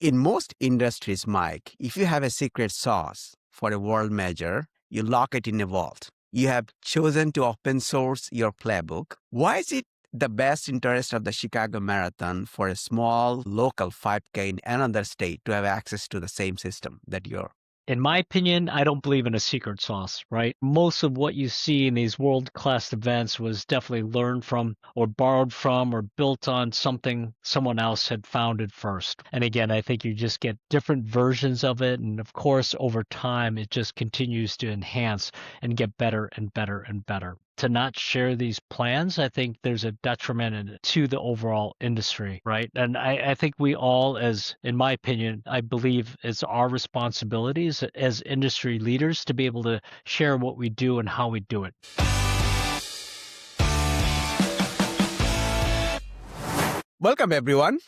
In most industries, Mike, if you have a secret sauce for a world measure, you lock it in a vault. You have chosen to open source your playbook. Why is it the best interest of the Chicago Marathon for a small local 5K in another state to have access to the same system that you're? In my opinion, I don't believe in a secret sauce, right? Most of what you see in these world-class events was definitely learned from or borrowed from or built on something someone else had founded first. And again, I think you just get different versions of it. And of course, over time, it just continues to enhance and get better and better and better. To not share these plans, I think there's a detriment to the overall industry, right? And I think we all, in my opinion, I believe it's our responsibilities as industry leaders to be able to share what we do and how we do it. Welcome, everyone,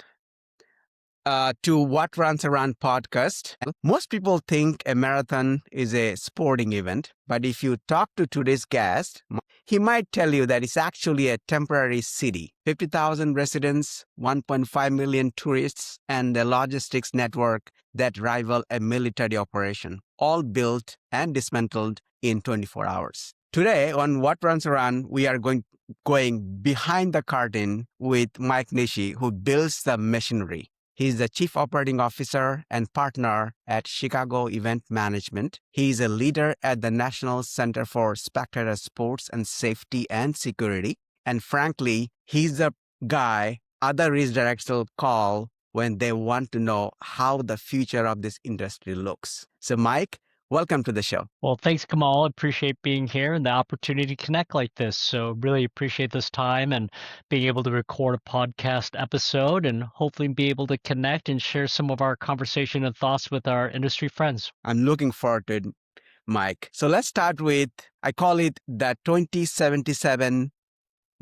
to What Runs Around podcast. Most people think a marathon is a sporting event, but if you talk to today's guest, he might tell you that it's actually a temporary city. 50,000 residents, 1.5 million tourists, and a logistics network that rival a military operation, all built and dismantled in 24 hours. Today on What Runs Around, we are going behind the curtain with Mike Nishi, who builds the machinery. He's the Chief Operating Officer and partner at Chicago Event Management. He's a leader at the National Center for Spectator Sports and Safety and Security. And frankly, he's the guy other race directors call when they want to know how the future of this industry looks. So Mike, welcome to the show. Well, thanks, Kamal. I appreciate being here and the opportunity to connect like this. So really appreciate this time and being able to record a podcast episode and hopefully be able to connect and share some of our conversation and thoughts with our industry friends. I'm looking forward to it, Mike. So let's start with, I call it the 2077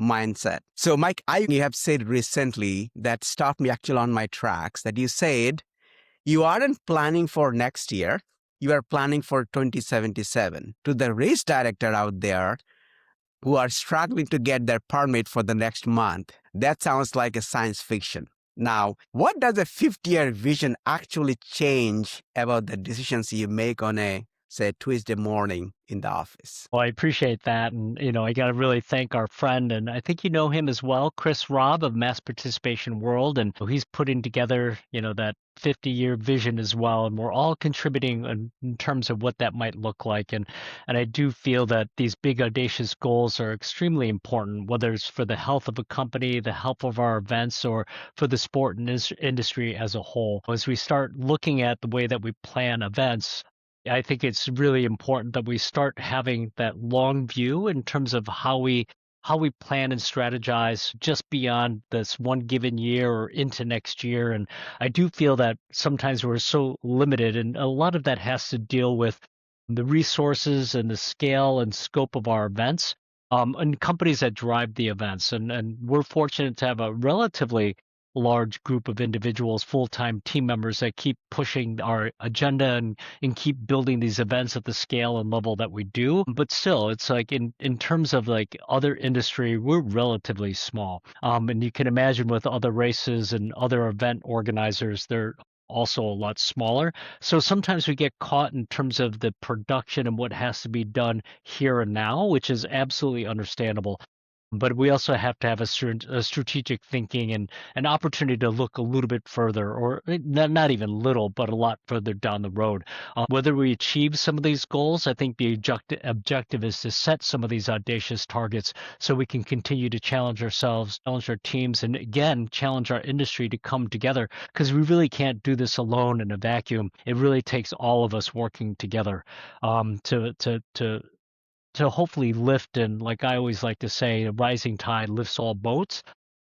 mindset. So Mike, you have said recently that stopped me actually on my tracks, that you said you aren't planning for next year. You are planning for 2077. To the race director out there who are struggling to get their permit for the next month, that sounds like a science fiction. Now, what does a 50-year vision actually change about the decisions you make on a, say, Tuesday morning in the office? Well, I appreciate that. And, I got to really thank our friend, and I think you know him as well, Chris Robb of Mass Participation World. And he's putting together, that 50-year vision as well. And we're all contributing in terms of what that might look like. And I do feel that these big, audacious goals are extremely important, whether it's for the health of a company, the health of our events, or for the sport and industry as a whole. As we start looking at the way that we plan events, I think it's really important that we start having that long view in terms of how we plan and strategize just beyond this one given year or into next year. And I do feel that sometimes we're so limited, and a lot of that has to deal with the resources and the scale and scope of our events, and companies that drive the events. And we're fortunate to have a relatively large group of individuals, full-time team members that keep pushing our agenda and keep building these events at the scale and level that we do. But still, it's like in terms of like other industry, we're relatively small. And you can imagine with other races and other event organizers, they're also a lot smaller. So sometimes we get caught in terms of the production and what has to be done here and now, which is absolutely understandable. But we also have to have a strategic thinking and an opportunity to look a little bit further, or not even little, but a lot further down the road. Whether we achieve some of these goals, I think the objective is to set some of these audacious targets so we can continue to challenge ourselves, challenge our teams, and again, challenge our industry to come together, because we really can't do this alone in a vacuum. It really takes all of us working together to hopefully lift, and like I always like to say, a rising tide lifts all boats.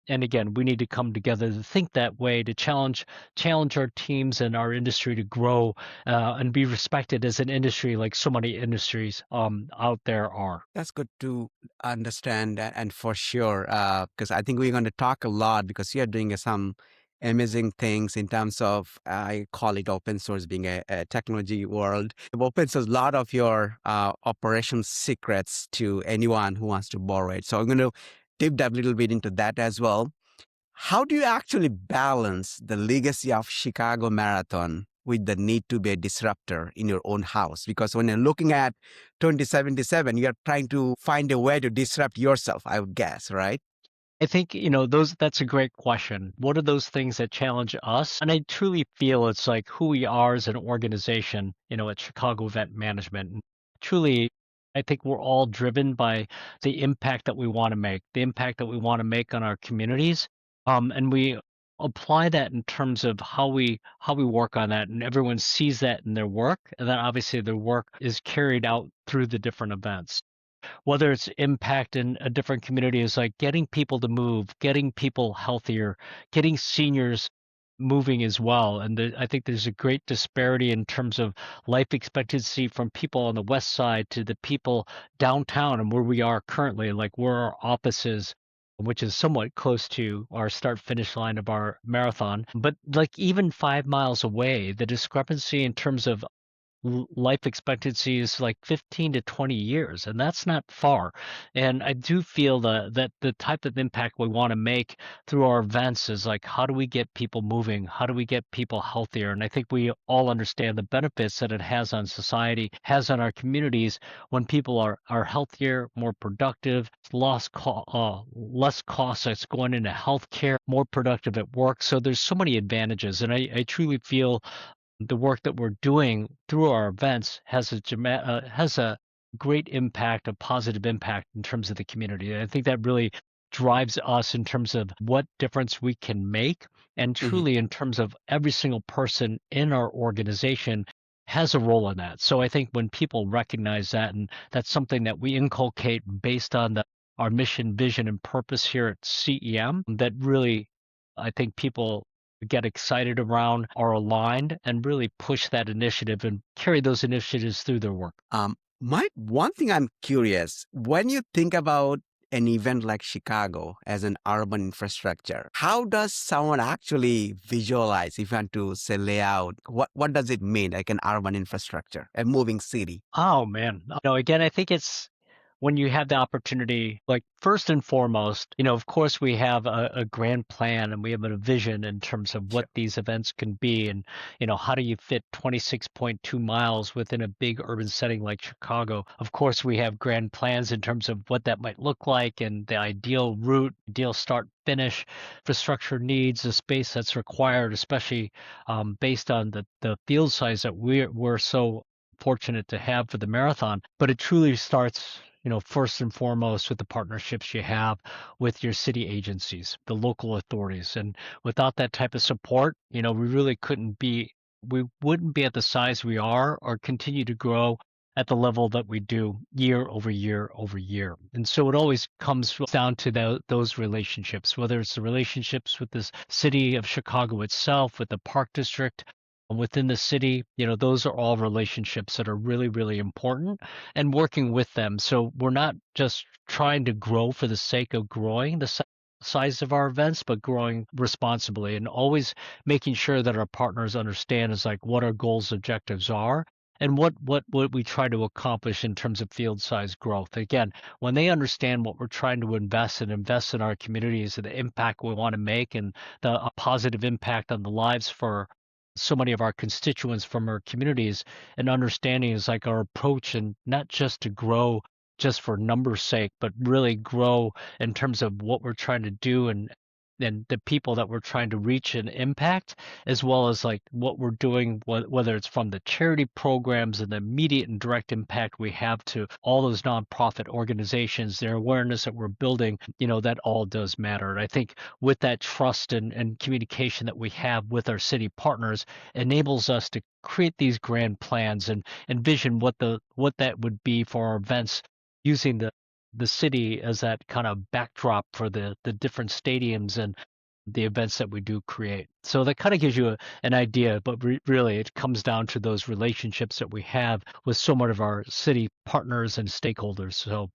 And again, we need to come together to think that way, to challenge our teams and our industry to grow and be respected as an industry like so many industries out there are. That's good to understand, and for sure, because I think we're going to talk a lot, because you're doing some amazing things in terms of, I call it open source, being a technology world. Open source a lot of your operations secrets to anyone who wants to borrow it. So I'm going to deep dive a little bit into that as well. How do you actually balance the legacy of Chicago Marathon with the need to be a disruptor in your own house? Because when you're looking at 2077, you're trying to find a way to disrupt yourself, I would guess, right? I think, that's a great question. What are those things that challenge us? And I truly feel it's like who we are as an organization, at Chicago Event Management. And truly, I think we're all driven by the impact that we want to make, the impact that we want to make on our communities. And we apply that in terms of how we work on that, and everyone sees that in their work, and then obviously their work is carried out through the different events, whether it's impact in a different community is like getting people to move, getting people healthier, getting seniors moving as well. And I think there's a great disparity in terms of life expectancy from people on the west side to the people downtown and where we are currently, like where our office is, which is somewhat close to our start finish line of our marathon. But like even 5 miles away, the discrepancy in terms of life expectancy is like 15 to 20 years, and that's not far. And I do feel that the type of impact we want to make through our events is like, how do we get people moving? How do we get people healthier? And I think we all understand the benefits that it has on society, has on our communities when people are healthier, more productive, less costs that's going into healthcare, more productive at work. So there's so many advantages, and I truly feel the work that we're doing through our events has a great impact, a positive impact in terms of the community. And I think that really drives us in terms of what difference we can make, and Mhm. truly in terms of every single person in our organization has a role in that. So I think when people recognize that, and that's something that we inculcate based on our mission, vision, and purpose here at CEM, that really I think people get excited around, are aligned, and really push that initiative and carry those initiatives through their work. Mike, one thing I'm curious, when you think about an event like Chicago as an urban infrastructure, how does someone actually visualize, if you want to say layout, what does it mean, like an urban infrastructure, a moving city? Oh man. No, again, I think it's when you have the opportunity, like first and foremost, of course we have a grand plan and we have a vision in terms of what Sure. these events can be. And, how do you fit 26.2 miles within a big urban setting like Chicago? Of course, we have grand plans in terms of what that might look like and the ideal route, ideal start finish, infrastructure needs, the space that's required, especially based on the field size that we're so fortunate to have for the marathon. But it truly starts, first and foremost with the partnerships you have with your city agencies, the local authorities. And without that type of support, we wouldn't be at the size we are or continue to grow at the level that we do year over year over year. And so it always comes down to those relationships, whether it's the relationships with the city of Chicago itself, with the park district, within the city. Those are all relationships that are really, really important, and working with them. So we're not just trying to grow for the sake of growing the size of our events, but growing responsibly and always making sure that our partners understand is like what our goals, objectives are, and what we try to accomplish in terms of field size growth. Again, when they understand what we're trying to invest in our communities and the impact we want to make, and a positive impact on the lives for so many of our constituents from our communities, and understanding is like our approach, and not just to grow just for numbers sake, but really grow in terms of what we're trying to do, and the people that we're trying to reach and impact, as well as like what we're doing, whether it's from the charity programs and the immediate and direct impact we have to all those nonprofit organizations, their awareness that we're building, that all does matter. And I think with that trust and communication that we have with our city partners enables us to create these grand plans and envision what that would be for our events, using the city as that kind of backdrop for the different stadiums and the events that we do create. So that kind of gives you an idea, but really it comes down to those relationships that we have with so many of our city partners and stakeholders. So,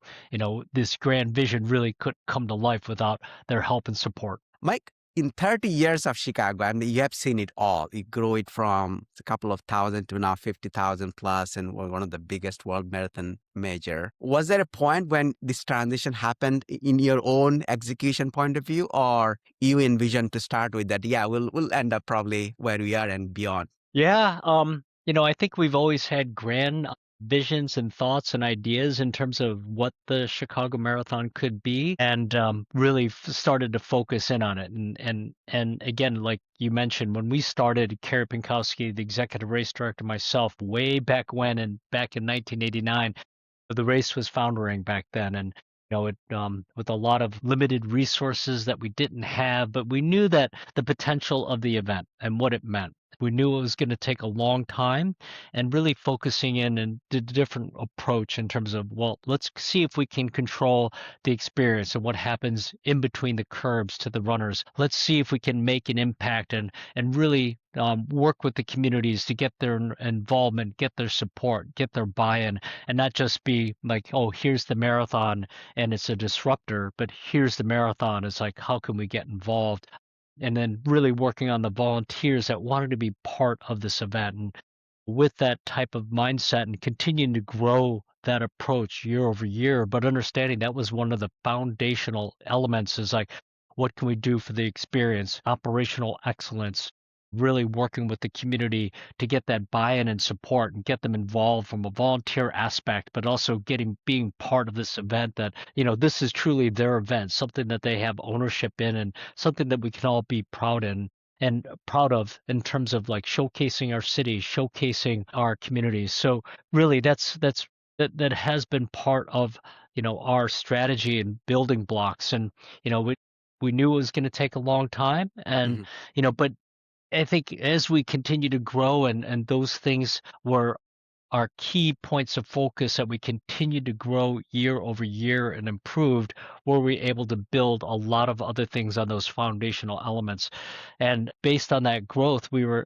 this grand vision really couldn't come to life without their help and support. Mike, in 30 years of Chicago, I mean, you have seen it all. You grow it from a couple of thousand to now 50,000 plus, and we're one of the biggest world marathon major. Was there a point when this transition happened in your own execution point of view, or you envisioned to start with that? Yeah, we'll end up probably where we are and beyond. Yeah, I think we've always had grand visions and thoughts and ideas in terms of what the Chicago Marathon could be, and really started to focus in on it. And again, like you mentioned, when we started, Kerry Pinkowski, the executive race director, myself, way back when, and back in 1989, the race was foundering back then, and it with a lot of limited resources that we didn't have, but we knew that the potential of the event and what it meant. We knew it was going to take a long time, and really focusing in and did a different approach in terms of, well, let's see if we can control the experience and what happens in between the curbs to the runners. Let's see if we can make an impact and really work with the communities to get their involvement, get their support, get their buy-in, and not just be like, oh, here's the marathon and it's a disruptor, but here's the marathon. It's like, how can we get involved? And then really working on the volunteers that wanted to be part of this event. And with that type of mindset and continuing to grow that approach year over year, but understanding that was one of the foundational elements is like, what can we do for the experience, operational excellence, really working with the community to get that buy-in and support and get them involved from a volunteer aspect, but also being part of this event that, this is truly their event, something that they have ownership in and something that we can all be proud of in terms of like showcasing our city, showcasing our communities. So really that has been part of, our strategy and building blocks. And, we knew it was going to take a long time, and, Mhm. but I think as we continue to grow, and those things were our key points of focus, that we continued to grow year over year and improved, were we able to build a lot of other things on those foundational elements. And based on that growth, I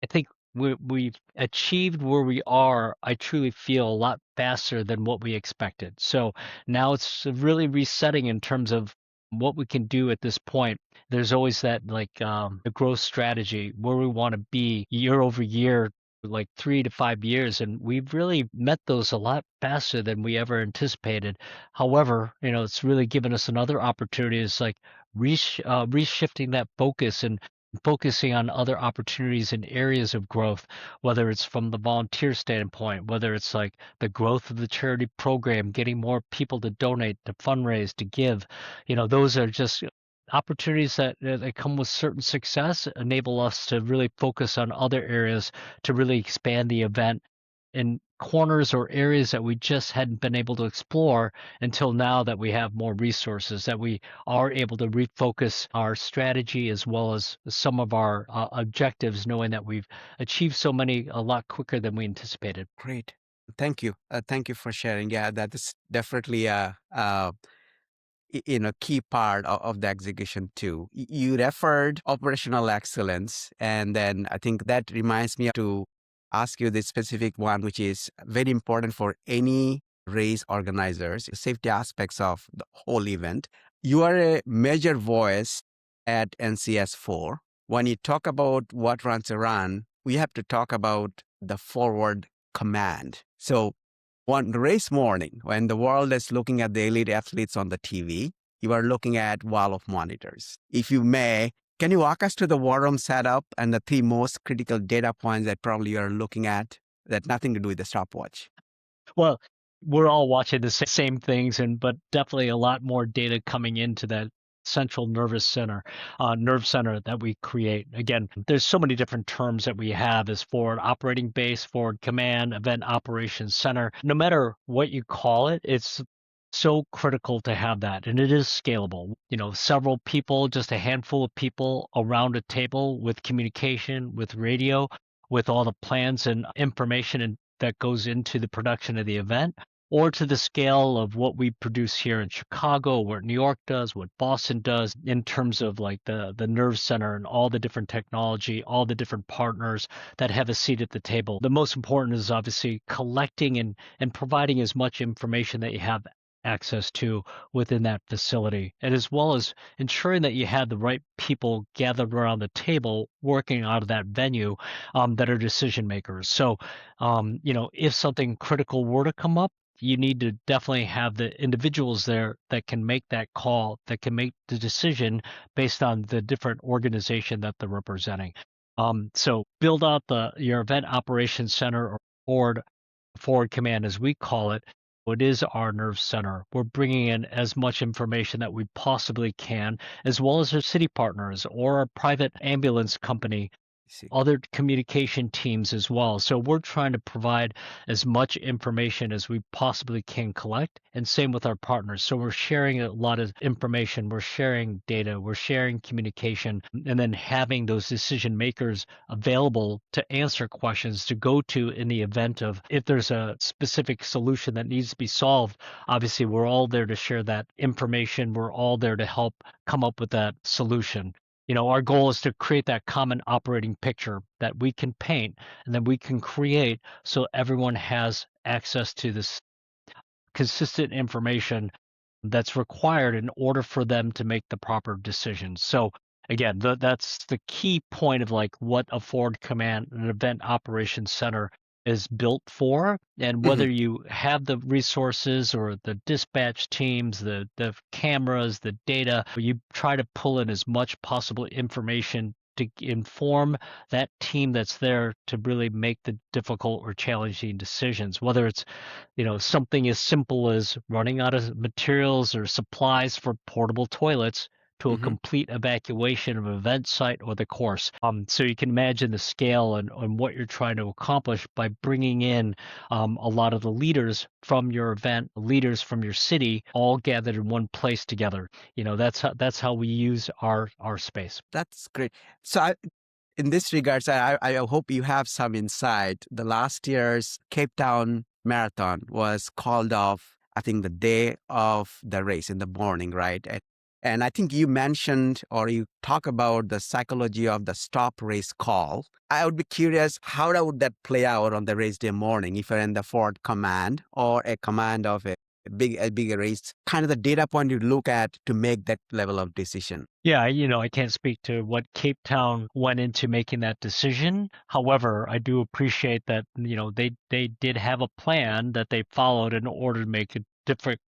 think we've achieved where we are, I truly feel, a lot faster than what we expected. So now it's really resetting in terms of what we can do at this point. There's always that, like, the growth strategy, where we want to be year over year, like 3 to 5 years, and we've really met those a lot faster than we ever anticipated. However, it's really given us another opportunity. It's like reshifting that focus and focusing on other opportunities and areas of growth, whether it's from the volunteer standpoint, whether it's like the growth of the charity program, getting more people to donate, to fundraise, to give. Those are just opportunities that come with certain success, enable us to really focus on other areas to really expand the event in corners or areas that we just hadn't been able to explore until now, that we have more resources, that we are able to refocus our strategy as well as some of our objectives, knowing that we've achieved so many a lot quicker than we anticipated. Great. Thank you. Thank you for sharing. Yeah, that is definitely key part of the execution too. You referred operational excellence, and then I think that reminds me to ask you the specific one, which is very important for any race organizers, safety aspects of the whole event. You are a major voice at NCS4. When you talk about what runs a run, we have to talk about the forward command. So one race morning, when the world is looking at the elite athletes on the TV, you are looking at wall of monitors. If you may, can you walk us to the war room setup and the three most critical data points that probably you are looking at that nothing to do with the stopwatch? Well, we're all watching the same things, but definitely a lot more data coming into that central nerve center that we create. Again, there's so many different terms that we have as forward operating base, forward command, event operations center. No matter what you call it, it's so critical to have that, and it is scalable. Several people, just a handful of people around a table with communication, with radio, with all the plans and information that goes into the production of the event, or to the scale of what we produce here in Chicago, what New York does, what Boston does, in terms of like the nerve center and all the different technology, all the different partners that have a seat at the table. The most important is obviously collecting and providing as much information that you have access to within that facility, and as well as ensuring that you had the right people gathered around the table working out of that venue that are decision makers. So, if something critical were to come up, you need to definitely have the individuals there that can make that call, that can make the decision based on the different organization that they're representing. So build out your event operations center or forward command, as we call it. It is our nerve center. We're bringing in as much information that we possibly can, as well as our city partners or a private ambulance company, See. other communication teams as well. So we're trying to provide as much information as we possibly can collect, and same with our partners. So we're sharing a lot of information, we're sharing data, we're sharing communication, and then having those decision makers available to answer questions to go to in the event of if there's a specific solution that needs to be solved. Obviously, we're all there to share that information. We're all there to help come up with that solution. Our goal is to create that common operating picture that we can paint and then we can create so everyone has access to this consistent information that's required in order for them to make the proper decisions. So again, that's the key point of like what a forward command, an event operations center is built for, and Mhm. whether you have the resources or the dispatch teams, the cameras, the data, you try to pull in as much possible information to inform that team that's there to really make the difficult or challenging decisions, whether it's something as simple as running out of materials or supplies for portable toilets to a Mhm. complete evacuation of an event site or the course. So you can imagine the scale and what you're trying to accomplish by bringing in a lot of the leaders from your event, leaders from your city, all gathered in one place together. That's how we use our space. That's great. So, in this regards, I hope you have some insight. The last year's Cape Town Marathon was called off, I think, the day of the race in the morning, right? And I think you mentioned or you talk about the psychology of the stop race call. I would be curious, how would that play out on the race day morning if you're in the forward command or a command of a bigger race, kind of the data point you look at to make that level of decision? Yeah, I can't speak to what Cape Town went into making that decision. However, I do appreciate that, they did have a plan that they followed in order to make a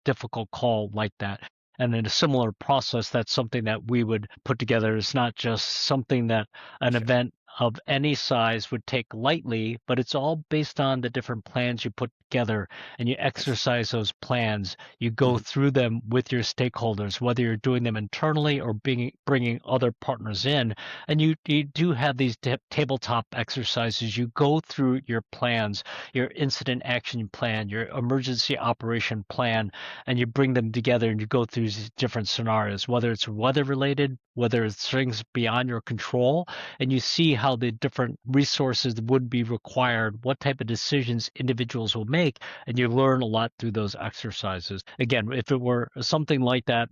difficult call like that. And in a similar process, that's something that we would put together. It's not just something that an Sure. event of any size would take lightly, but it's all based on the different plans you put together and you Yes. exercise those plans. You go Mhm. through them with your stakeholders, whether you're doing them internally or bringing other partners in. And you do have these tabletop exercises. You go through your plans, your incident action plan, your emergency operation plan, and you bring them together and you go through these different scenarios, whether it's weather related, whether it's things beyond your control, and you see how the different resources would be required, what type of decisions individuals will make, and you learn a lot through those exercises. Again, if it were something like that,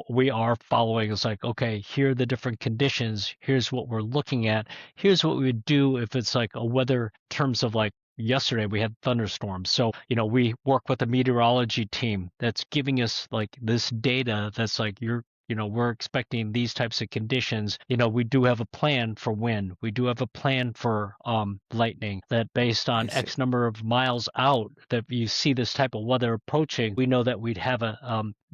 we are following. It's like, okay, here are the different conditions. Here's what we're looking at. Here's what we would do if it's like a weather terms of like yesterday we had thunderstorms. So, we work with a meteorology team that's giving us like this data that's like we're expecting these types of conditions. We do have a plan for wind. We do have a plan for lightning that based I on see. X number of miles out that you see this type of weather approaching, we know that we'd have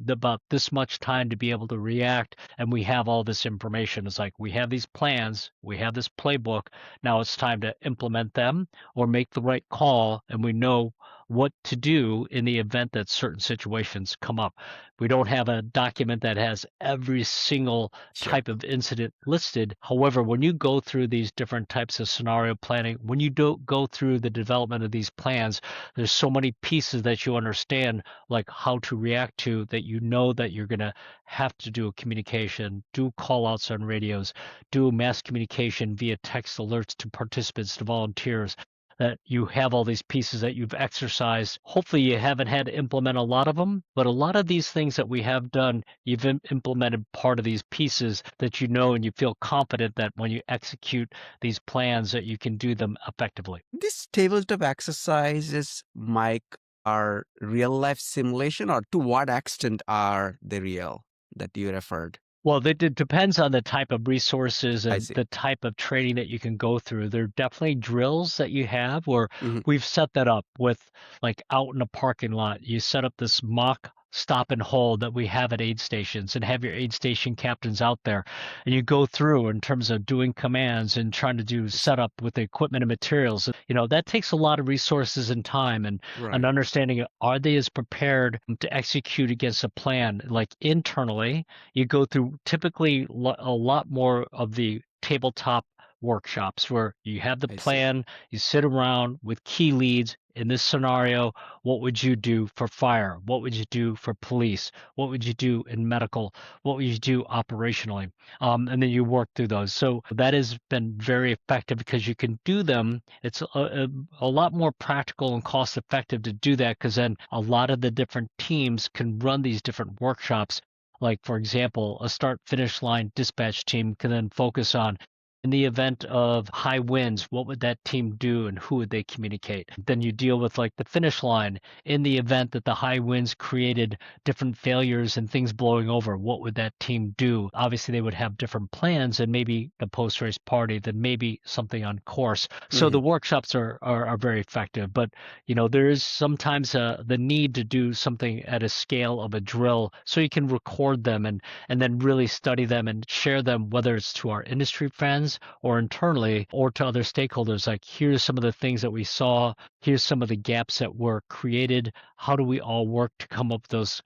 about this much time to be able to react, and we have all this information. It's like we have these plans, we have this playbook. Now it's time to implement them or make the right call, and we know what to do in the event that certain situations come up. We don't have a document that has every single Sure. type of incident listed. However, when you go through these different types of scenario planning, when you do go through the development of these plans, there's so many pieces that you understand, like how to react to, that that you're going to have to do a communication, do call outs on radios, do mass communication via text alerts to participants, to volunteers, that you have all these pieces that you've exercised. Hopefully, you haven't had to implement a lot of them, but a lot of these things that we have done, you've implemented part of these pieces that you know and you feel confident that when you execute these plans that you can do them effectively. This tabletop exercises, Mike, are real life simulation, or to what extent are they real that you referred? Well, it depends on the type of resources I and see. the type of training that you can go through. There are definitely drills that you have where Mhm. we've set that up with, like, out in a parking lot. You set up this mock stop and hold that we have at aid stations and have your aid station captains out there. And you go through in terms of doing commands and trying to do I see. setup with the equipment and materials. That takes a lot of resources and time and an Right. understanding, are they as prepared to execute against a plan, like internally. You go through typically a lot more of the tabletop workshops where you have the I see. plan, you sit around with key leads. In this scenario, what would you do for fire? What would you do for police? What would you do in medical? What would you do operationally? And then you work through those. So that has been very effective because you can do them. It's a lot more practical and cost effective to do that because then a lot of the different teams can run these different workshops. Like, for example, a start finish line dispatch team can then focus on, in the event of high winds, what would that team do and who would they communicate? Then you deal with, like, the finish line. In the event that the high winds created different failures and things blowing over, what would that team do? Obviously, they would have different plans and maybe the post race party, then maybe something on course. So Mhm. the workshops are very effective. But there is sometimes the need to do something at a scale of a drill so you can record them and then really study them and share them, whether it's to our industry friends or internally or to other stakeholders. Like, here's some of the things that we saw, here's some of the gaps that were created. How do we all work to come up with those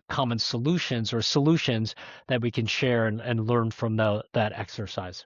common solutions or solutions that we can share and learn from that exercise?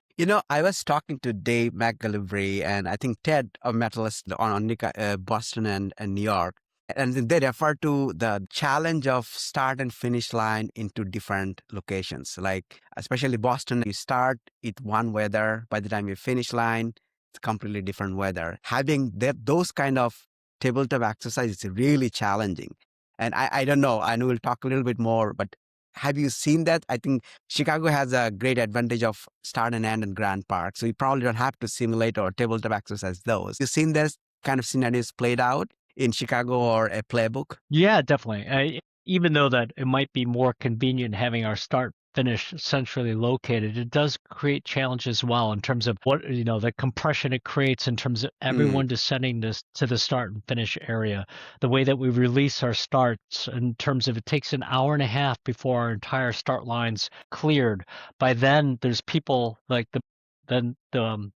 I was talking to Dave McGillivray and I think Ted of Metalist on Boston and New York. And they refer to the challenge of start and finish line into different locations. Like, especially Boston, you start with one weather. By the time you finish line, it's completely different weather. Having those kind of tabletop exercise is really challenging. And I don't know, I know we'll talk a little bit more, but have you seen that? I think Chicago has a great advantage of start and end in Grand Park. So you probably don't have to simulate or tabletop exercise those. You've seen this kind of scenarios played out in Chicago or a playbook? Yeah, definitely. Even though that it might be more convenient having our start finish centrally located, it does create challenges as well in terms of what, the compression it creates in terms of Mm, everyone descending this to the start and finish area. The way that we release our starts in terms of, it takes an hour and a half before our entire start line's cleared. By then, there's people like the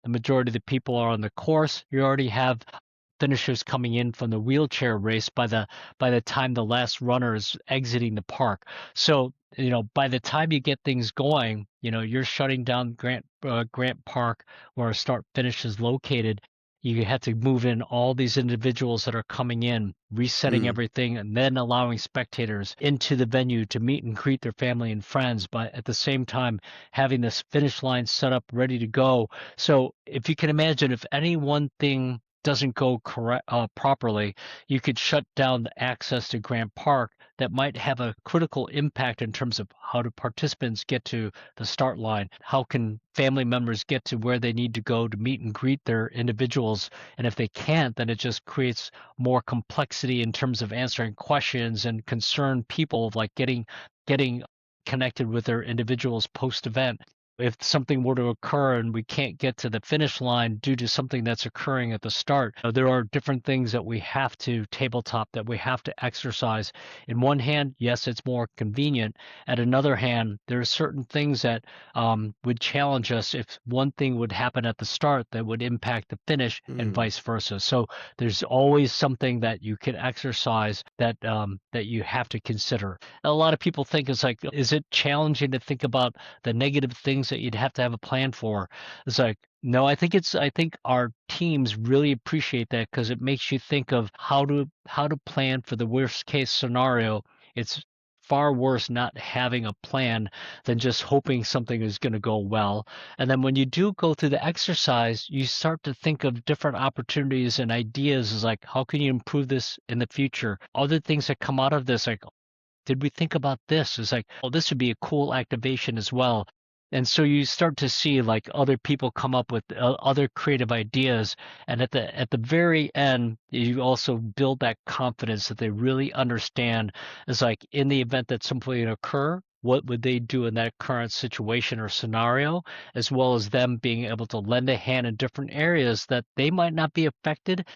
majority of the people are on the course. You already have finishers coming in from the wheelchair race by the time the last runner is exiting the park. So, by the time you get things going, you're shutting down Grant Park where start finish is located. You have to move in all these individuals that are coming in, resetting mm, everything, and then allowing spectators into the venue to meet and greet their family and friends. But at the same time, having this finish line set up, ready to go. So if you can imagine, if any one thing doesn't go properly, you could shut down the access to Grant Park. That might have a critical impact in terms of, how do participants get to the start line? How can family members get to where they need to go to meet and greet their individuals? And if they can't, then it just creates more complexity in terms of answering questions and concerned people, like getting connected with their individuals post event. If something were to occur and we can't get to the finish line due to something that's occurring at the start, there are different things that we have to tabletop, that we have to exercise. In one hand, yes, it's more convenient. At another hand, there are certain things that would challenge us if one thing would happen at the start that would impact the finish and mm. vice versa. So there's always something that you can exercise that you have to consider. A lot of people think, it's like, is it challenging to think about the negative things that you'd have to have a plan for? It's like, no, I think our teams really appreciate that because it makes you think of how to plan for the worst case scenario. It's far worse not having a plan than just hoping something is going to go well. And then when you do go through the exercise, you start to think of different opportunities and ideas, is like, how can you improve this in the future? Other things that come out of this, like, did we think about this? It's like, oh, this would be a cool activation as well. And so you start to see like other people come up with other creative ideas, and at the very end, you also build that confidence that they really understand. Is like in the event that something would occur, what would they do in that current situation or scenario, as well as them being able to lend a hand in different areas that they might not be affected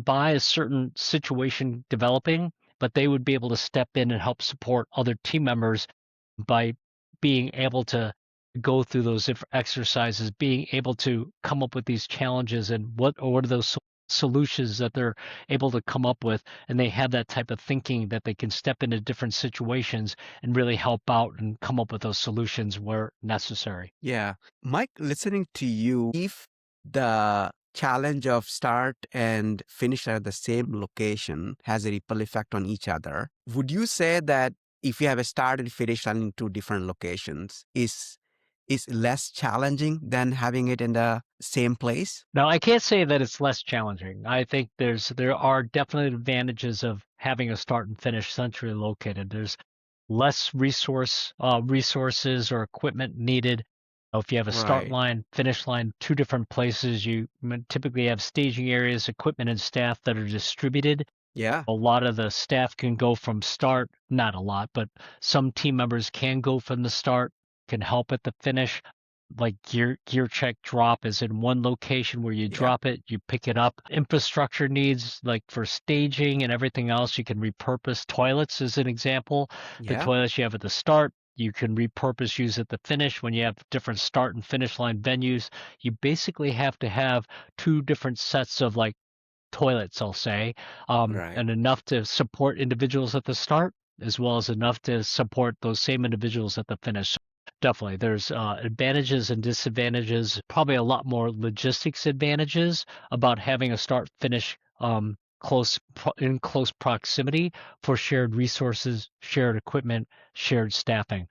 by a certain situation developing, but they would be able to step in and help support other team members by being able to go through those different exercises, being able to come up with these challenges and what are those solutions that they're able to come up with, and they have that type of thinking that they can step into different situations and really help out and come up with those solutions where necessary. Yeah. Mike, listening to you, if the challenge of start and finish at the same location has a ripple effect on each other, would you say that if you have a start and finish line in two different locations is less challenging than having it in the same place? Now, I can't say that it's less challenging. I think there are definite advantages of having a start and finish centrally located. There's less resources or equipment needed. If you have a start Right. line, finish line, two different places, you typically have staging areas, equipment, and staff that are distributed. Yeah. A lot of the staff can go from start, not a lot, but some team members can go from the start, can help at the finish. Like gear check drop is in one location where you Yeah. drop it, you pick it up. Infrastructure needs like for staging and everything else, you can repurpose. Toilets is an example. The Yeah. toilets you have at the start, you can repurpose, use at the finish. When you have different start and finish line venues, you basically have to have two different sets of like toilets, I'll say, Right. and enough to support individuals at the start, as well as enough to support those same individuals at the finish. So definitely, there's advantages and disadvantages. Probably a lot more logistics advantages about having a start finish in close proximity for shared resources, shared equipment, shared staffing.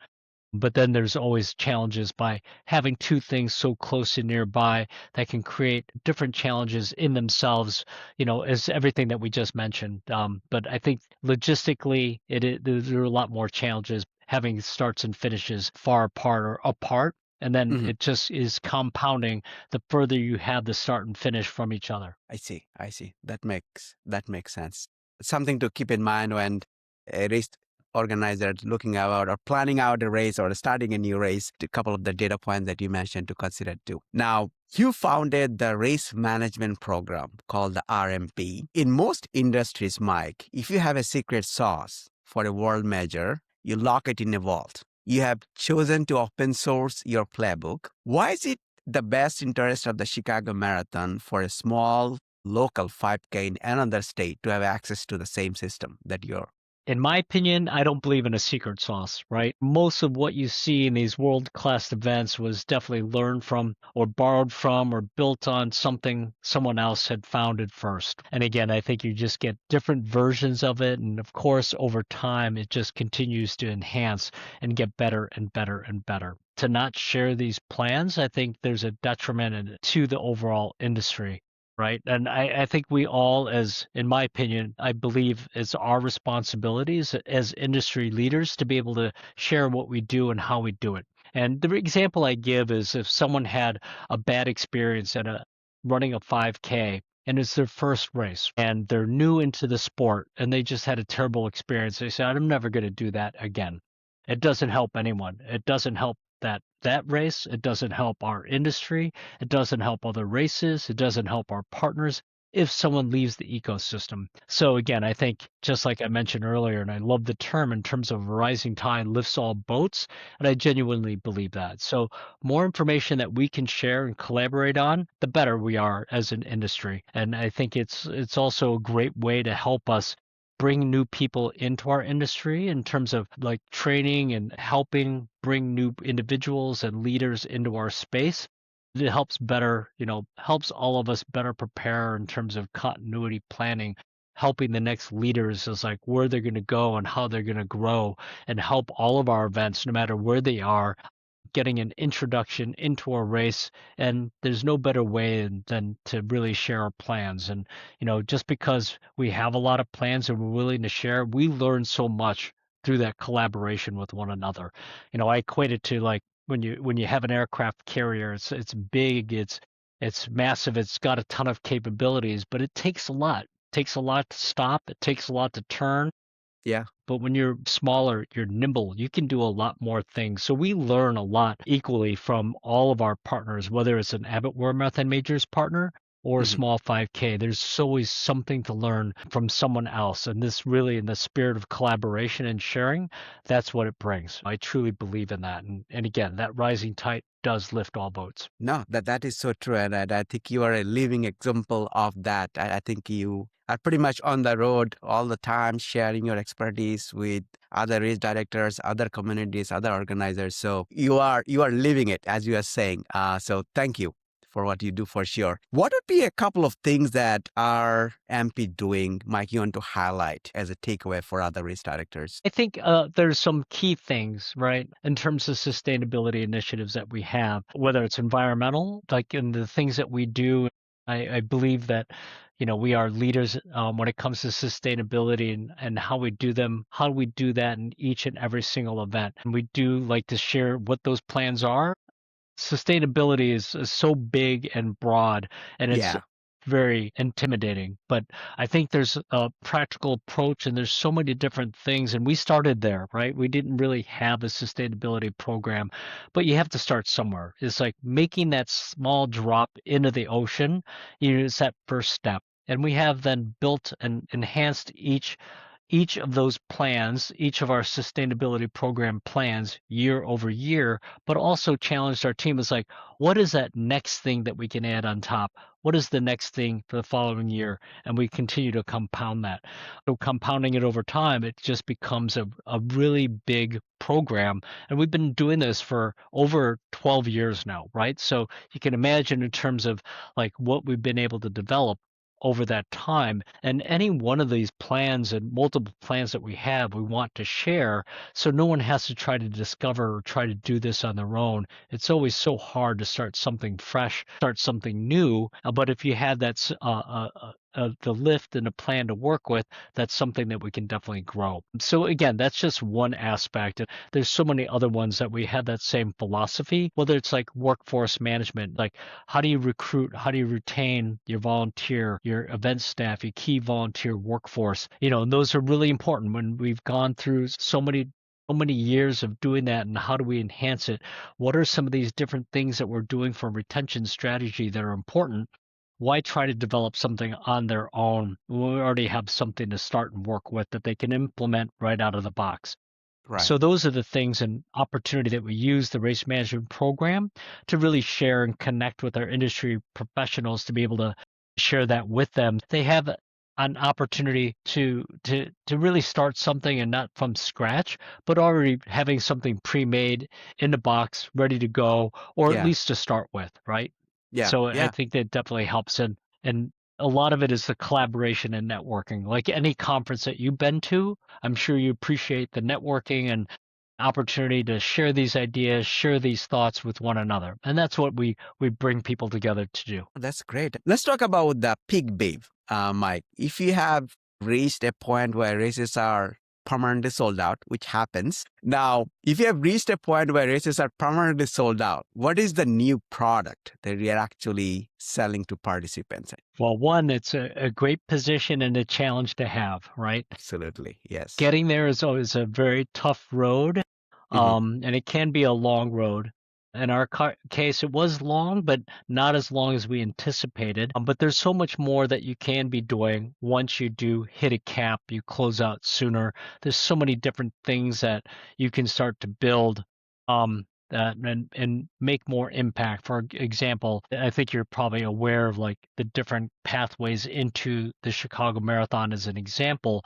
But then there's always challenges by having two things so close and nearby that can create different challenges in themselves, as everything that we just mentioned. But I think logistically, there are a lot more challenges having starts and finishes far apart or apart. And then Mhm. it just is compounding the further you have the start and finish from each other. I see. I see. That makes sense. Something to keep in mind when a race organizer is looking out or planning out a race or starting a new race. A couple of the data points that you mentioned to consider too. Now, you founded the race management program called the RMP. In most industries, Mike, if you have a secret sauce for a world major, you lock it in a vault. You have chosen to open source your playbook. Why is it the best interest of the Chicago Marathon for a small local 5K in another state to have access to the same system that you're? In my opinion, I don't believe in a secret sauce, right? Most of what you see in these world-class events was definitely learned from or borrowed from or built on something someone else had founded first. And again, I think you just get different versions of it. And of course, over time, it just continues to enhance and get better and better and better. To not share these plans, I think there's a detriment to the overall industry. Right. And I think we all, in my opinion, I believe it's our responsibilities as industry leaders to be able to share what we do and how we do it. And the example I give is if someone had a bad experience at running a 5K and it's their first race and they're new into the sport and they just had a terrible experience. They say, I'm never going to do that again. It doesn't help anyone. It doesn't help that race. It doesn't help our industry. It doesn't help other races. It doesn't help our partners if someone leaves the ecosystem. So again, I think just like I mentioned earlier, and I love the term in terms of a rising tide lifts all boats, and I genuinely believe that. So more information that we can share and collaborate on, the better we are as an industry. And I think it's also a great way to help us bring new people into our industry in terms of like training and helping bring new individuals and leaders into our space. It helps better, helps all of us better prepare in terms of continuity planning, helping the next leaders as like where they're going to go and how they're going to grow, and help all of our events, no matter where they are, getting an introduction into a race. And there's no better way than to really share our plans. And just because we have a lot of plans and we're willing to share, we learn so much through that collaboration with one another. I equate it to like when you have an aircraft carrier, it's big, it's massive, it's got a ton of capabilities, but it takes a lot. It takes a lot to stop, it takes a lot to turn. Yeah. But when you're smaller, you're nimble, you can do a lot more things. So we learn a lot equally from all of our partners, whether it's an Abbott War Marathon Majors partner or a Mhm. small 5K. There's always something to learn from someone else. And this really, in the spirit of collaboration and sharing, that's what it brings. I truly believe in that. And again, that rising tide does lift all boats. No, that is so true, and I think you are a living example of that. I think you are pretty much on the road all the time, sharing your expertise with other race directors, other communities, other organizers. So you are living it, as you are saying. So thank you for what you do for sure. What would be a couple of things that our MP doing, Mike, you want to highlight as a takeaway for other race directors? I think there's some key things, right, in terms of sustainability initiatives that we have, whether it's environmental, like in the things that we do. I believe that, we are leaders when it comes to sustainability and how we do them, how we do that in each and every single event. And we do like to share what those plans are. Sustainability is so big and broad, and it's Yeah. very intimidating. But I think there's a practical approach, and there's so many different things. And we started there, right? We didn't really have a sustainability program, but you have to start somewhere. It's like making that small drop into the ocean, it's that first step. And we have then built and enhanced each of those plans, each of our sustainability program plans year over year, but also challenged our team is like, what is that next thing that we can add on top? What is the next thing for the following year? And we continue to compound that. So compounding it over time, it just becomes a really big program. And we've been doing this for over 12 years now, right? So you can imagine in terms of like what we've been able to develop over that time. And any one of these plans and multiple plans that we have, we want to share so no one has to try to discover or try to do this on their own. It's always so hard to start something fresh, start something new. But if you have the lift and a plan to work with, that's something that we can definitely grow. So again, that's just one aspect. There's so many other ones that we have that same philosophy, whether it's like workforce management, like how do you recruit, how do you retain your volunteer, your event staff, your key volunteer workforce, and those are really important when we've gone through so many years of doing that, and how do we enhance it? What are some of these different things that we're doing for retention strategy that are important? Why try to develop something on their own when we already have something to start and work with that they can implement right out of the box? Right. So those are the things and opportunity that we use the race management program to really share and connect with our industry professionals to be able to share that with them. They have an opportunity to really start something and not from scratch, but already having something pre-made in the box, ready to go, or at Yeah. least to start with, right? Yeah. So I Yeah. think that definitely helps, and a lot of it is the collaboration and networking. Like any conference that you've been to, I'm sure you appreciate the networking and opportunity to share these ideas, share these thoughts with one another. And that's what we bring people together to do. That's great. Let's talk about the peak babe, Mike. If you have reached a point where races are permanently sold out, which happens now, if you have reached a point where races are permanently sold out, what is the new product that you're actually selling to participants? Well, one, it's a great position and a challenge to have, right? Absolutely, yes. Getting there is always a very tough road, Hmm. and it can be a long road. In our case, it was long, but not as long as we anticipated. But there's so much more that you can be doing once you do hit a cap, you close out sooner. There's so many different things that you can start to build and make more impact. For example, I think you're probably aware of like the different pathways into the Chicago Marathon as an example.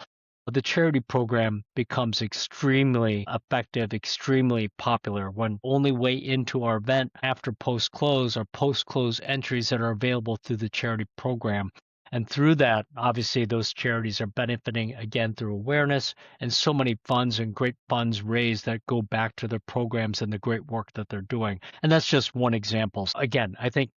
The charity program becomes extremely effective, extremely popular when only way into our event after post close are post close entries that are available through the charity program. And through that, obviously, those charities are benefiting again through awareness and so many funds and great funds raised that go back to their programs and the great work that they're doing. And that's just one example. Again, I think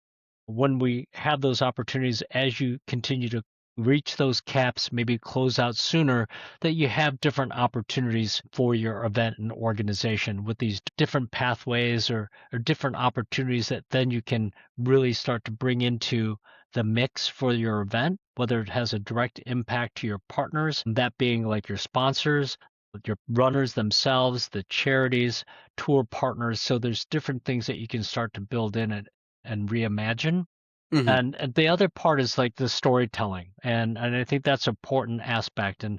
when we have those opportunities, as you continue to reach those caps, maybe close out sooner, that you have different opportunities for your event and organization with these different pathways or different opportunities that then you can really start to bring into the mix for your event, whether it has a direct impact to your partners, that being like your sponsors, your runners themselves, the charities, tour partners. So there's different things that you can start to build in it and reimagine. Hmm. And the other part is like the storytelling, and I think that's an important aspect. And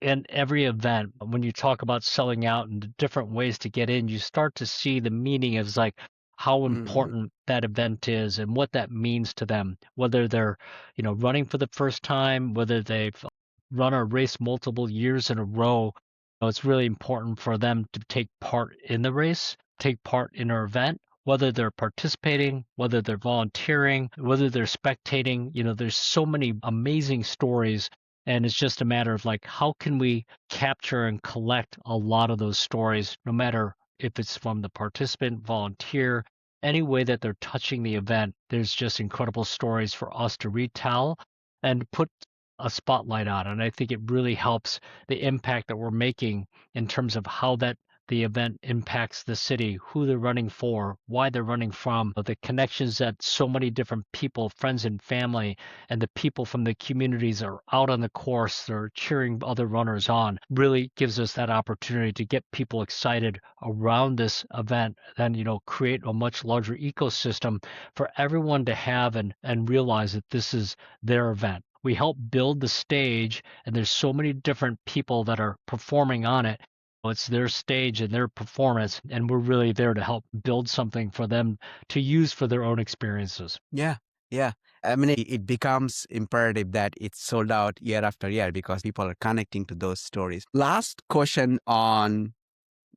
in every event, when you talk about selling out and the different ways to get in, you start to see the meaning of like how Hmm. important that event is and what that means to them. Whether they're running for the first time, whether they've run a race multiple years in a row, it's really important for them to take part in the race, take part in our event, whether they're participating, whether they're volunteering, whether they're spectating. There's so many amazing stories. And it's just a matter of like, how can we capture and collect a lot of those stories, no matter if it's from the participant, volunteer, any way that they're touching the event. There's just incredible stories for us to retell and put a spotlight on. And I think it really helps the impact that we're making in terms of how that the event impacts the city, who they're running for, why they're running from, the connections that so many different people, friends and family, and the people from the communities are out on the course, they're cheering other runners on, really gives us that opportunity to get people excited around this event, then, create a much larger ecosystem for everyone to have and realize that this is their event. We help build the stage, and there's so many different people that are performing on it. It's their stage and their performance, and we're really there to help build something for them to use for their own experiences. Yeah, yeah. I mean, it becomes imperative that it's sold out year after year because people are connecting to those stories. Last question on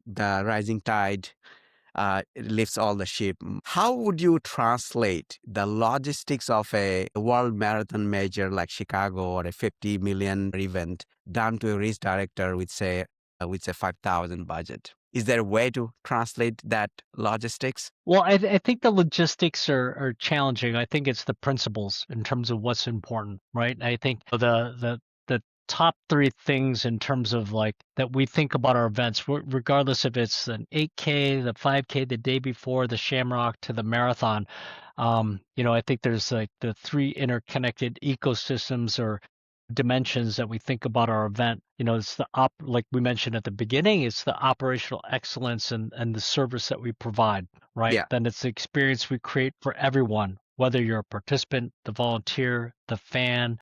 the rising tide it lifts all the ship. How would you translate the logistics of a world marathon major like Chicago or a 50 million event down to a race director with say 5,000 budget? Is there a way to translate that logistics? Well, I think the logistics are challenging. I think it's the principles in terms of what's important, right? I think the top three things in terms of like that we think about our events, regardless if it's an 8K, the 5K the day before, the Shamrock to the marathon. I think there's like the three interconnected ecosystems or dimensions that we think about our event. It's like we mentioned at the beginning, it's the operational excellence and the service that we provide, right? Yeah. Then it's the experience we create for everyone, whether you're a participant, the volunteer, the fan,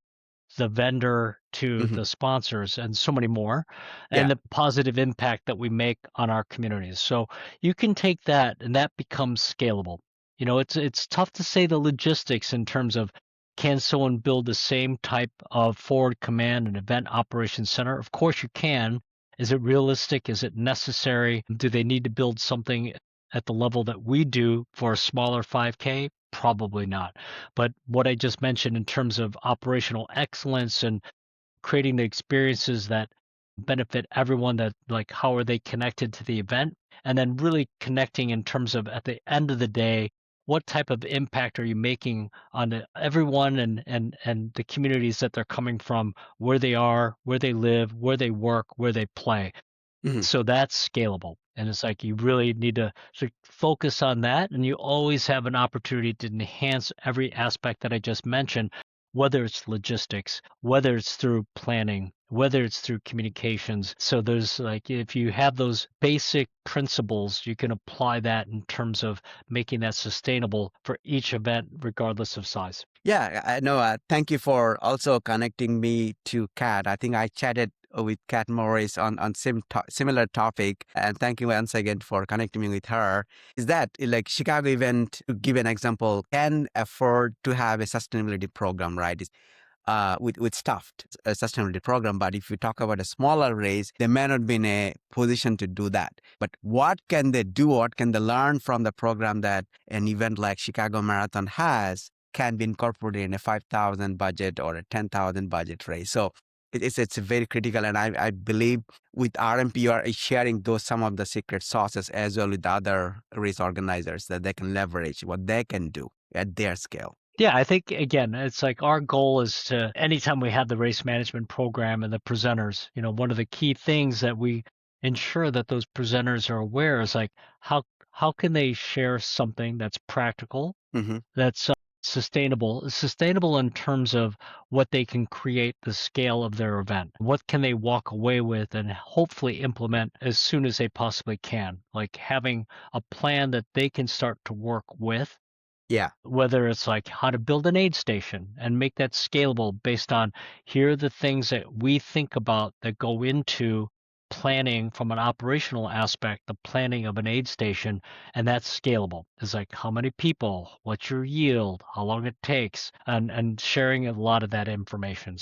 the vendor, to Hmm. the sponsors, and so many more, and Yeah. the positive impact that we make on our communities. So you can take that and that becomes scalable. It's tough to say the logistics in terms of, can someone build the same type of forward command and event operations center? Of course you can. Is it realistic? Is it necessary? Do they need to build something at the level that we do for a smaller 5K? Probably not. But what I just mentioned in terms of operational excellence and creating the experiences that benefit everyone, that like how are they connected to the event, and then really connecting in terms of, at the end of the day, what type of impact are you making on everyone and the communities that they're coming from, where they are, where they live, where they work, where they play. Hmm. So that's scalable. And it's like you really need to sort of focus on that. And you always have an opportunity to enhance every aspect that I just mentioned, whether it's logistics, whether it's through planning, whether it's through communications. So there's like, if you have those basic principles, you can apply that in terms of making that sustainable for each event, regardless of size. Yeah, I know. Thank you for also connecting me to Kat. I think I chatted with Kat Morris on similar topic, and thank you once again for connecting me with her. Is that like Chicago event? To give an example, can afford to have a sustainability program, right? With staffed a sustainability program. But if you talk about a smaller race, they may not be in a position to do that. But what can they do? What can they learn from the program that an event like Chicago Marathon has? Can be incorporated in a 5,000 budget or a 10,000 budget race. So it's very critical. And I believe with RMP, you are sharing those some of the secret sauces as well with other race organizers that they can leverage what they can do at their scale. Yeah, I think again, it's like our goal is to anytime we have the race management program and the presenters, one of the key things that we ensure that those presenters are aware is like how can they share something that's practical, Hmm. that's sustainable in terms of what they can create the scale of their event. What can they walk away with and hopefully implement as soon as they possibly can? Like having a plan that they can start to work with, Yeah. whether it's like how to build an aid station and make that scalable based on here are the things that we think about that go into planning from an operational aspect, the planning of an aid station, and that's scalable. It's like how many people, what's your yield, how long it takes, and sharing a lot of that information.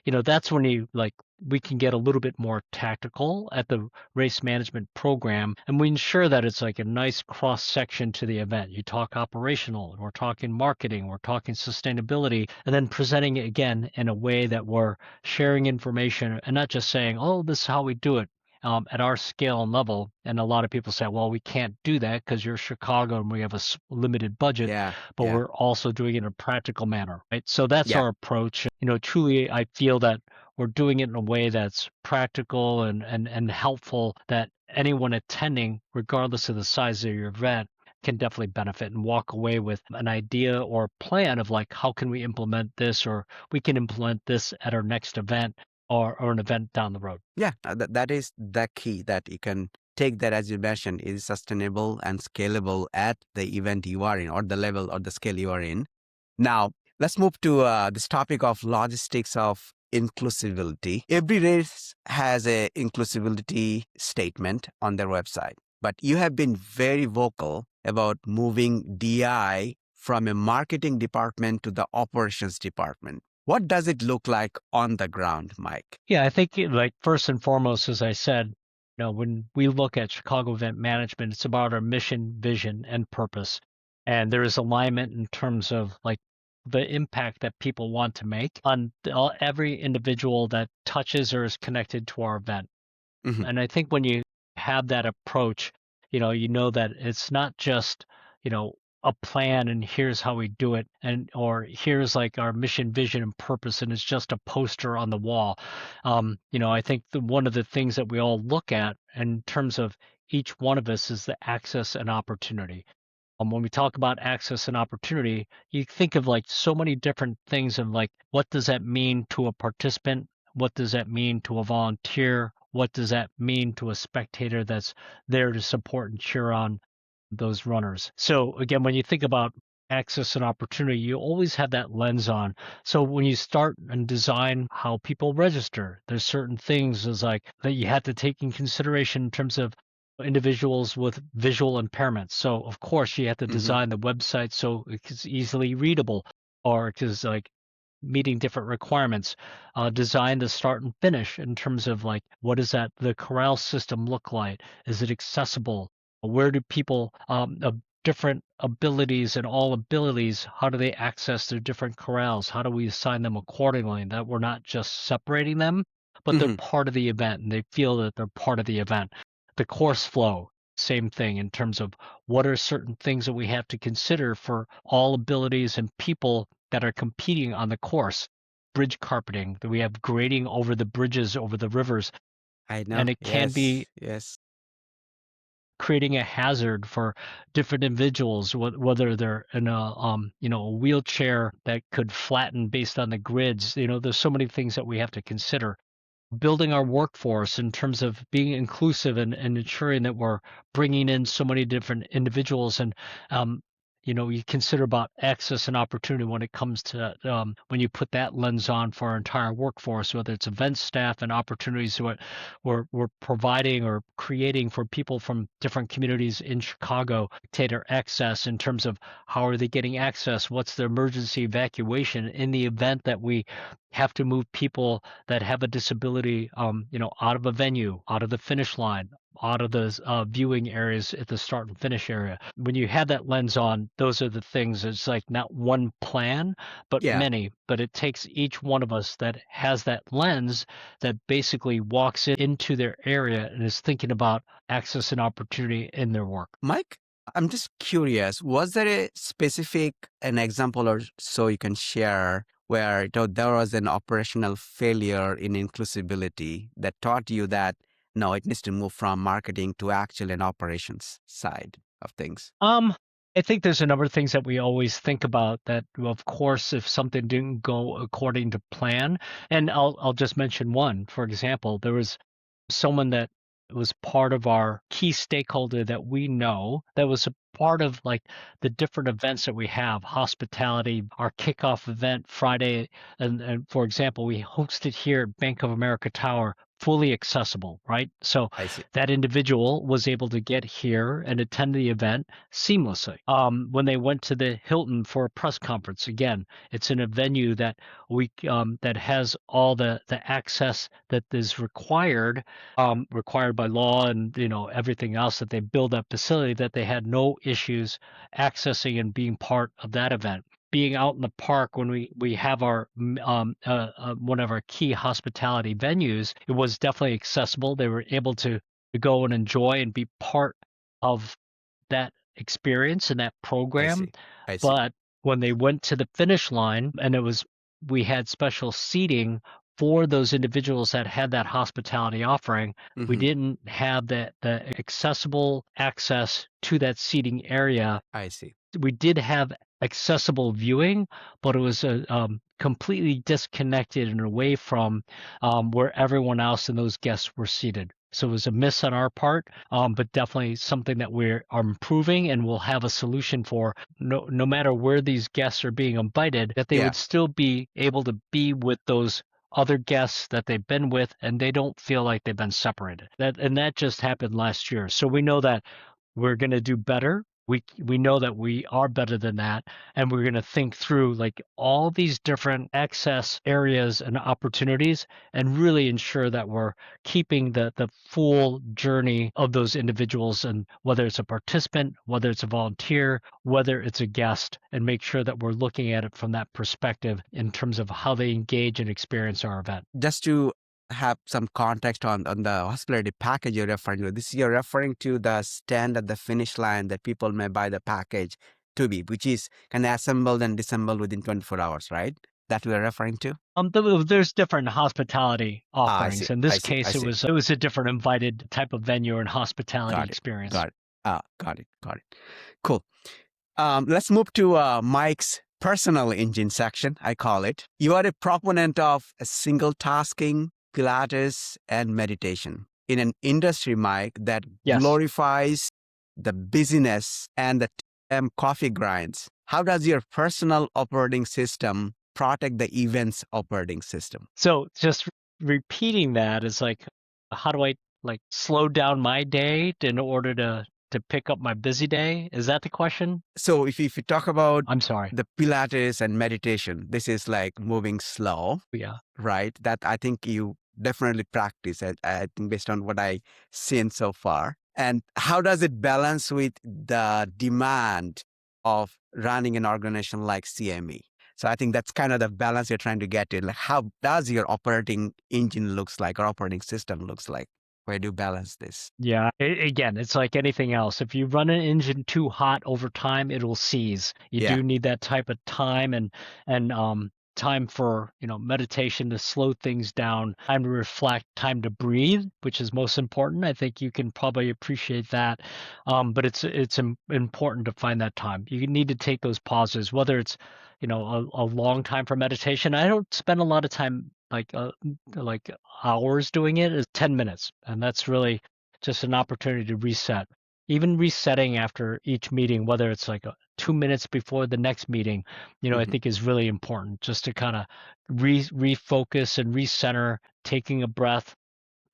That's when you like we can get a little bit more tactical at the race management program, and we ensure that it's like a nice cross section to the event. You talk operational, we're talking marketing, we're talking sustainability, and then presenting it again in a way that we're sharing information and not just saying, oh, this is how we do it. At our scale and level, and a lot of people say, well, we can't do that because you're Chicago and we have a limited budget, Yeah. but Yeah. we're also doing it in a practical manner, right? So that's Yeah. our approach. Truly, I feel that we're doing it in a way that's practical and helpful that anyone attending, regardless of the size of your event, can definitely benefit and walk away with an idea or plan of like, how can we implement this, or we can implement this at our next event or an event down the road. Yeah, that is the key that you can take that, as you mentioned, is sustainable and scalable at the event you are in or the level or the scale you are in. Now, let's move to this topic of logistics of inclusivity. Every race has a inclusivity statement on their website, but you have been very vocal about moving DI from a marketing department to the operations department. What does it look like on the ground, Mike? Yeah, I think like first and foremost, as I said, when we look at Chicago event management, it's about our mission, vision, and purpose. And there is alignment in terms of like the impact that people want to make on every individual that touches or is connected to our event. Hmm. And I think when you have that approach, you know that it's not just, you know, a plan and here's how we do it and or here's like our mission, vision, and purpose, and it's just a poster on the wall. I think one of the things that we all look at in terms of each one of us is the access and opportunity. When we talk about access and opportunity, you think of like so many different things of like, what does that mean to a participant? What does that mean to a volunteer? What does that mean to a spectator that's there to support and cheer on those runners? So again, when you think about access and opportunity, you always have that lens on. So when you start and design how people register, there's certain things as like that you have to take in consideration in terms of individuals with visual impairments. So of course you have to Hmm. design the website so it's easily readable or it's like meeting different requirements. Design the start and finish in terms of like what does that the corral system look like? Is it accessible? Where do people of different abilities and all abilities, how do they access their different corrals? How do we assign them accordingly? That we're not just separating them, but they're Hmm. part of the event and they feel that they're part of the event. The course flow, same thing in terms of what are certain things that we have to consider for all abilities and people that are competing on the course. Bridge carpeting, that we have grading over the bridges, over the rivers, I know. and it can Yes. be Yes. creating a hazard for different individuals, whether they're in a wheelchair that could flatten based on the grids. There's so many things that we have to consider. Building our workforce in terms of being inclusive and ensuring that we're bringing in so many different individuals and you consider about access and opportunity when it comes to when you put that lens on for our entire workforce, whether it's event staff and opportunities what we're providing or creating for people from different communities in Chicago, dictator access in terms of how are they getting access, what's the emergency evacuation in the event that we have to move people that have a disability, out of a venue, out of the finish line, out of the viewing areas at the start and finish area. When you have that lens on, those are the things. It's like not one plan, but Yeah. many. But it takes each one of us that has that lens that basically walks into their area and is thinking about access and opportunity in their work. Mike, I'm just curious, was there a specific an example or so you can share where there was an operational failure in inclusivity that taught you that no, it needs to move from marketing to actual and operations side of things? Um, I think there's a number of things that we always think about that, of course, if something didn't go according to plan, and I'll just mention one. For example, there was someone that was part of our key stakeholder that we know that was a part of like the different events that we have, hospitality, our kickoff event Friday, and for example, we hosted here at Bank of America Tower, fully accessible, right? So I see. that individual was able to get here and attend the event seamlessly. When they went to the Hilton for a press conference, again, it's in a venue that we that has all the access that is required by law and everything else that they build that facility, that they had no issues accessing and being part of that event. Being out in the park when we have our one of our key hospitality venues, it was definitely accessible. They were able to go and enjoy and be part of that experience and that I program. see. I see. But when they went to the finish line, and we had special seating for those individuals that had that hospitality offering, we Hmm. didn't have the accessible access to that seating area. I see. We did have accessible viewing, but it was completely disconnected and away from where everyone else and those guests were seated. So it was a miss on our part, but definitely something that we are improving and we'll have a solution for. No matter where these guests are being invited, that they Yeah. would still be able to be with those other guests that they've been with, and they don't feel like they've been separated. That just happened last year. So we know that we're going to do better. We know that we are better than that, and we're going to think through like all these different access areas and opportunities, and really ensure that we're keeping the full journey of those individuals, and whether it's a participant, whether it's a volunteer, whether it's a guest, and make sure that we're looking at it from that perspective in terms of how they engage and experience our event. Just to have some context on the hospitality package you're referring to, this you're referring to the stand at the finish line that people may buy the package to be, which is kind of assembled and disassembled within 24 hours, right? That we're referring to? There's different hospitality I offerings. see. In I this see. I case, it see. was a different invited type of venue and hospitality Got it. experience. Got it. Got it. Got it. Cool. Let's move to Mike's personal engine section, I call it. You are a proponent of a single tasking, Pilates, and meditation in an industry, Mike, that Yes. glorifies the busyness and the coffee grinds. How does your personal operating system protect the event's operating system? So just repeating that is like, how do I like slow down my day in order to pick up my busy day? Is that the question? So if you talk about I'm sorry. the Pilates and meditation, this is like moving slow, Yeah. right? That I think you definitely practice. I think based on what I seen so far. And how does it balance with the demand of running an organization like CME? So I think that's kind of the balance you're trying to get to. Like, how does your operating engine looks like, or operating system looks like? Where do you balance this? Yeah. Again, it's like anything else. If you run an engine too hot over time, it'll seize. You Yeah. do need that type of time and time for, meditation to slow things down, time to reflect, time to breathe, which is most important. I think you can probably appreciate that. But it's important to find that time. You need to take those pauses, whether it's, a long time for meditation. I don't spend a lot of time like hours doing it. Is 10 minutes, and that's really just an opportunity to reset. Even resetting after each meeting, whether it's like 2 minutes before the next meeting, I Hmm. think is really important, just to kind of refocus and recenter, taking a breath,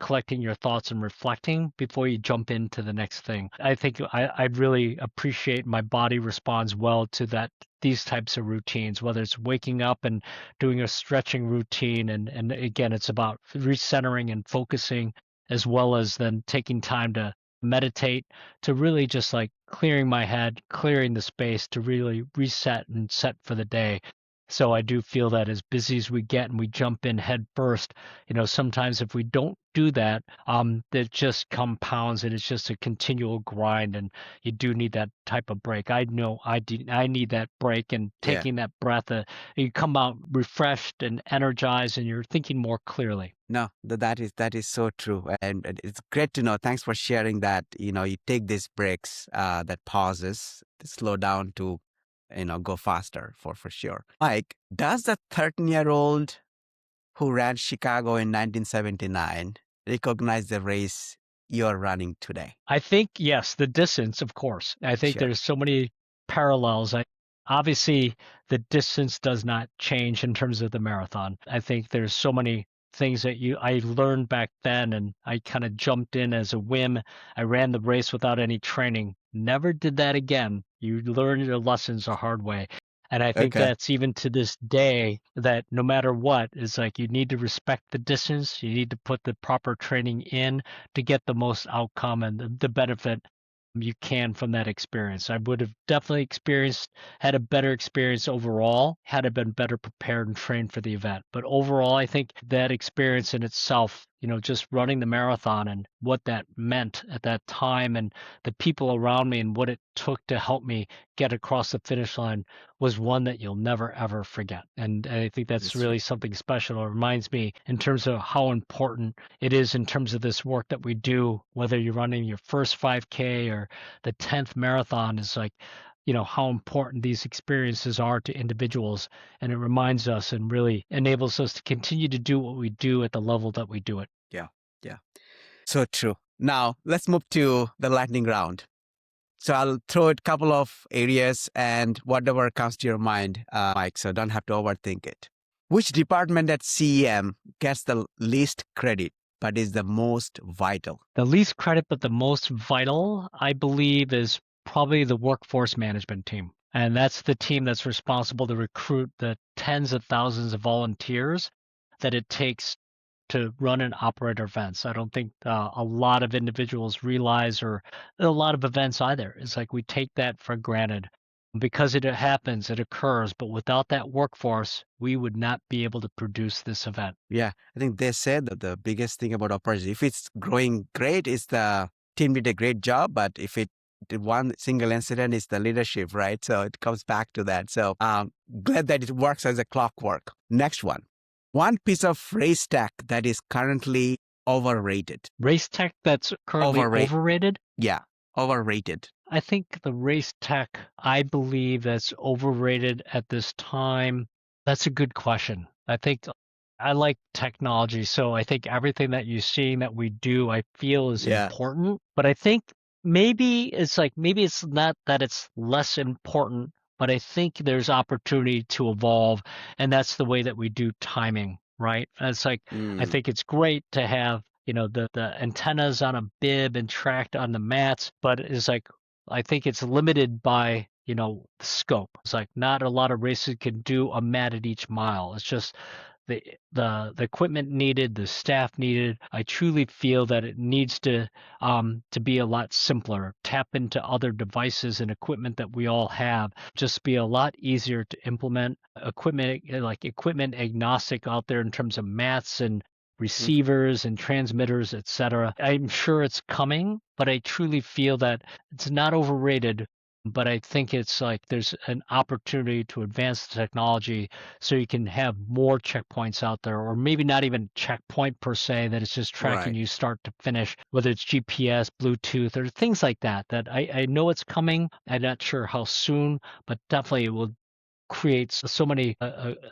collecting your thoughts and reflecting before you jump into the next thing. I think I really appreciate my body responds well to that, these types of routines, whether it's waking up and doing a stretching routine, and again, it's about recentering and focusing, as well as then taking time to meditate, to really just like clearing my head, clearing the space to really reset and set for the day. So I do feel that as busy as we get and we jump in head first, sometimes if we don't do that, that just compounds and it's just a continual grind, and you do need that type of break. I know I need that break, and Yeah. taking that breath, you come out refreshed and energized and you're thinking more clearly. No, that is so true, and it's great to know. Thanks for sharing that. You take these breaks, that pauses, to slow down to, go faster for sure. Mike, does the 13-year-old who ran Chicago in 1979 recognize the race you're running today? I think, yes, the distance, of course. I think Sure. there's so many parallels. Obviously, the distance does not change in terms of the marathon. I think there's so many things that I learned back then, and I kind of jumped in as a whim. I ran the race without any training. Never did that again. You learn your lessons the hard way. And I think Okay. that's even to this day, that no matter what, it's like you need to respect the distance. You need to put the proper training in to get the most outcome and the benefit you can from that experience. I would have definitely had a better experience overall had I been better prepared and trained for the event. But overall, I think that experience in itself, just running the marathon and what that meant at that time, and the people around me and what it took to help me get across the finish line, was one that you'll never ever forget. And I think that's That's true. really something special. It reminds me in terms of how important it is in terms of this work that we do, whether you're running your first 5K or the 10th marathon, is like, how important these experiences are to individuals. And it reminds us and really enables us to continue to do what we do at the level that we do it. Yeah. Yeah. So true. Now let's move to the lightning round. So I'll throw a couple of areas and whatever comes to your mind, Mike. So don't have to overthink it. Which department at CEM gets the least credit but is the most vital? The least credit, but the most vital, I believe, is probably the workforce management team. And that's the team that's responsible to recruit the tens of thousands of volunteers that it takes to run and operate our events. I don't think a lot of individuals realize, or a lot of events either. It's like we take that for granted because it happens, it occurs, but without that workforce, we would not be able to produce this event. Yeah, I think they said that the biggest thing about operation, if it's growing great, is the team did a great job. But if it did one single incident, is the leadership, right? So it comes back to that. So glad that it works as a clockwork. Next one. One piece of race tech that is currently overrated. Race tech that's currently overrated? Yeah, overrated. I think the race tech, I believe, that's overrated at this time. That's a good question. I think I like technology, so I think everything that you're seeing that we do, I feel is Yeah. important. But I think maybe it's not that it's less important, but I think there's opportunity to evolve, and that's the way that we do timing, right? And it's like I Mm, think it's great to have, the antennas on a bib and tracked on the mats, but it's like I think it's limited by, the scope. It's like not a lot of races can do a mat at each mile. It's just the equipment needed, the staff needed. I truly feel that it needs to be a lot simpler. Tap into other devices and equipment that we all have. Just be a lot easier to implement. Equipment agnostic out there in terms of mats and mm, receivers and transmitters, etc. I'm sure it's coming, but I truly feel that it's not overrated. But I think it's like there's an opportunity to advance the technology so you can have more checkpoints out there, or maybe not even checkpoint per se, that it's just tracking right. you start to finish, whether it's GPS, Bluetooth, or things like that. That I know it's coming. I'm not sure how soon, but definitely it will create so many,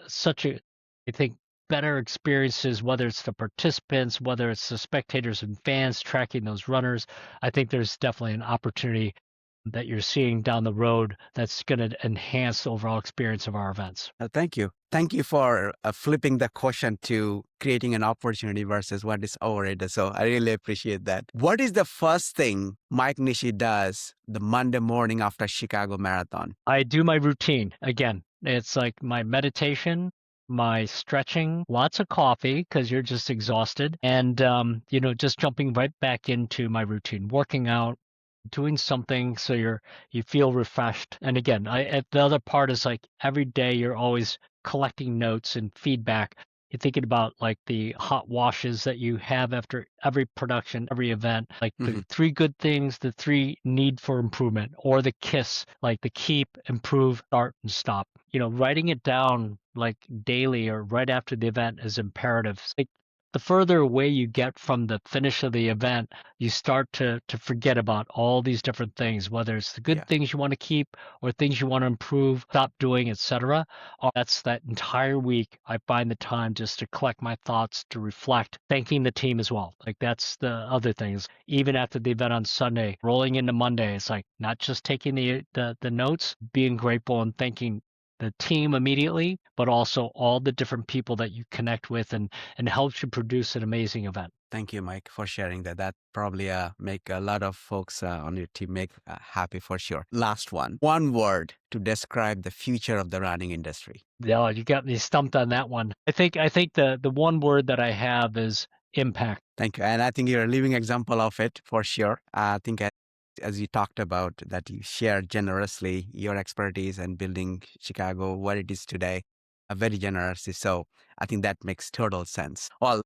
such a, I think, better experiences, whether it's the participants, whether it's the spectators and fans tracking those runners. I think there's definitely an opportunity that you're seeing down the road that's going to enhance the overall experience of our events. Thank you. Thank you for flipping the question to creating an opportunity versus what is overrated. So I really appreciate that. What is the first thing Mike Nishi does the Monday morning after Chicago Marathon? I do my routine. Again, it's like my meditation, my stretching, lots of coffee because you're just exhausted, and just jumping right back into my routine, working out, doing something so you feel refreshed. And again, the other part is like every day you're always collecting notes and feedback. You're thinking about like the hot washes that you have after every production, every event, like the three good things, the three need for improvement, or the KISS, like the keep, improve, start, and stop. Writing it down like daily or right after the event is imperative. Like the further away you get from the finish of the event, you start to forget about all these different things, whether it's the good things you want to keep or things you want to improve, stop doing, etc. That's that entire week. I find the time just to collect my thoughts, to reflect, thanking the team as well. Like that's the other things. Even after the event on Sunday, rolling into Monday, it's like not just taking the notes, being grateful and thanking the team immediately, but also all the different people that you connect with and helps you produce an amazing event. Thank you, Mike, for sharing that. That probably make a lot of folks on your team make happy for sure. Last one word to describe the future of the running industry. Yeah, you got me stumped on that one. I think the one word that I have is impact. Thank you. And I think you're a living example of it for sure. I think as you talked about that you share generously your expertise and building Chicago what it is today, very generously. So I think that makes total sense. Well,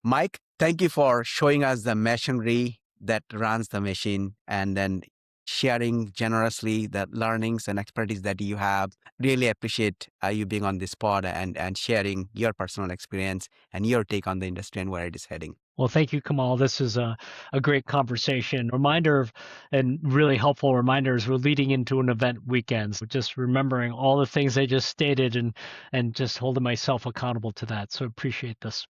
Mike, thank you for showing us the machinery that runs the machine and then sharing generously the learnings and expertise that you have. Really appreciate you being on this pod and sharing your personal experience and your take on the industry and where it is heading. Well, thank you, Kamal. This is a great conversation. And really helpful reminders. We're leading into an event weekend. So just remembering all the things I just stated and just holding myself accountable to that. So appreciate this.